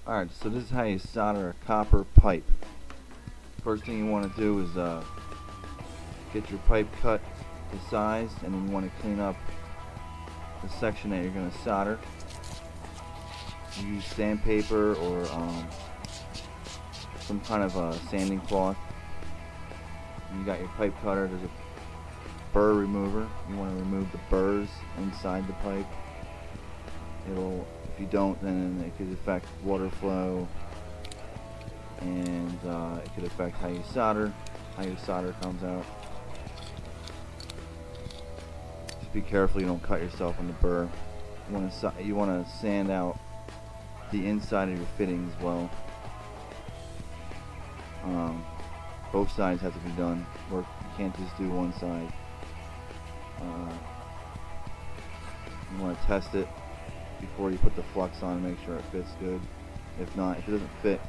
Alright, so this is how you solder a copper pipe. First thing you want to do is get your pipe cut to size, and then you want to clean up the section that you're going to solder. You use sandpaper or some kind of a sanding cloth. You got your pipe cutter. There's a burr remover. You want to remove the burrs inside the pipe. If you don't, then it could affect water flow, and it could affect how your solder comes out. Just be careful you don't cut yourself on the burr. You want to sand out the inside of your fitting as well. Both sides have to be done. You can't just do one side. You want to test it before you put the flux on, make sure it fits good. If not, if it doesn't fit,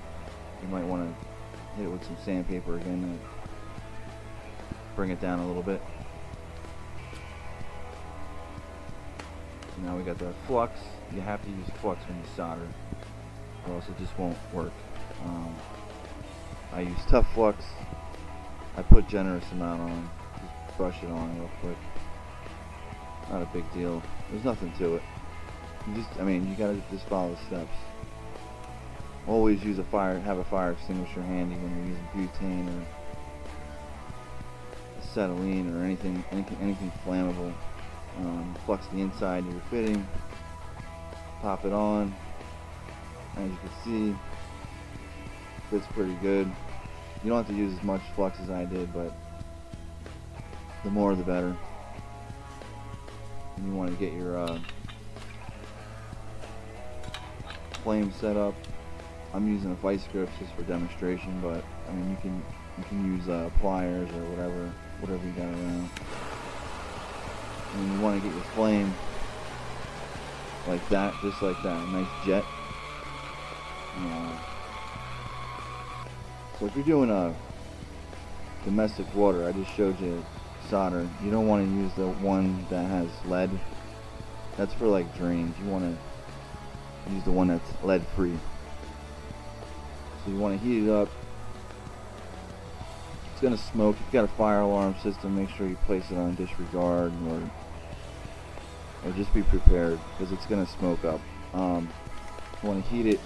you might want to hit it with some sandpaper again and bring it down a little bit. So now we got the flux. You have to use flux when you solder, or else it just won't work. I use tough flux. I put generous amount on. Just brush it on real quick. Not a big deal. There's nothing to it. You gotta just follow the steps. Always have a fire extinguisher handy when you're using butane or acetylene or anything flammable. Flux the inside of your fitting. Pop it on. As you can see, fits pretty good. You don't have to use as much flux as I did, but the more the better. And you want to get your flame set up. I'm using a vice grip just for demonstration, but you can use pliers or whatever you got around. And you want to get your flame like that, just like that, a nice jet. So if you're doing a domestic water, I just showed you solder. You don't want to use the one that has lead. That's for like drains. You want to use the one that's lead free. So you want to heat it up. It's going to smoke. If you've got a fire alarm system, make sure you place it on disregard, or just be prepared, because it's going to smoke up. You want to heat it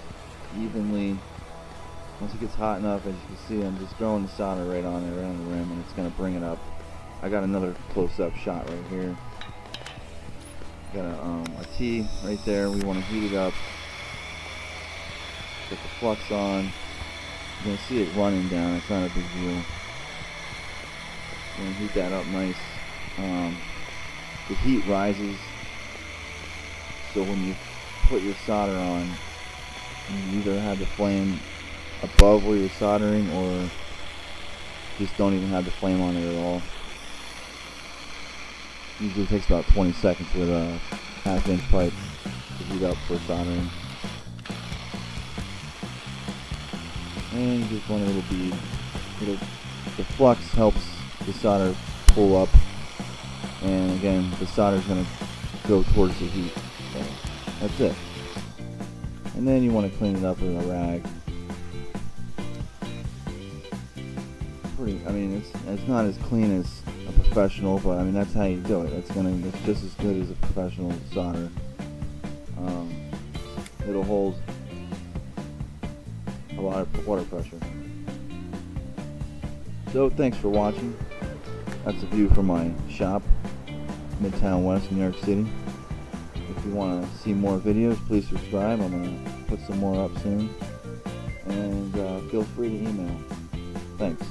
evenly. Once it gets hot enough, as you can see, I'm just throwing the solder right on it, right on the rim, and it's going to bring it up. I got another close-up shot right here. Got a T right there. We want to heat it up. Put the flux on. You're going to see it running down. It's not a big deal. You're going to heat that up nice. The heat rises, so when you put your solder on, you either have the flame above where you're soldering, or just don't even have the flame on it at all. Usually takes about 20 seconds with a half-inch pipe to heat up for soldering. And you just want a little bead. The flux helps the solder pull up, and again, the solder is going to go towards the heat. So that's it. And then you want to clean it up with a rag. It's not as clean as a professional, but that's how you do it. It's just as good as a professional solder. It'll hold a lot of water pressure. So thanks for watching. That's a view from my shop, Midtown West, New York City. If you want to see more videos, please subscribe. I'm going to put some more up soon. And feel free to email. Thanks.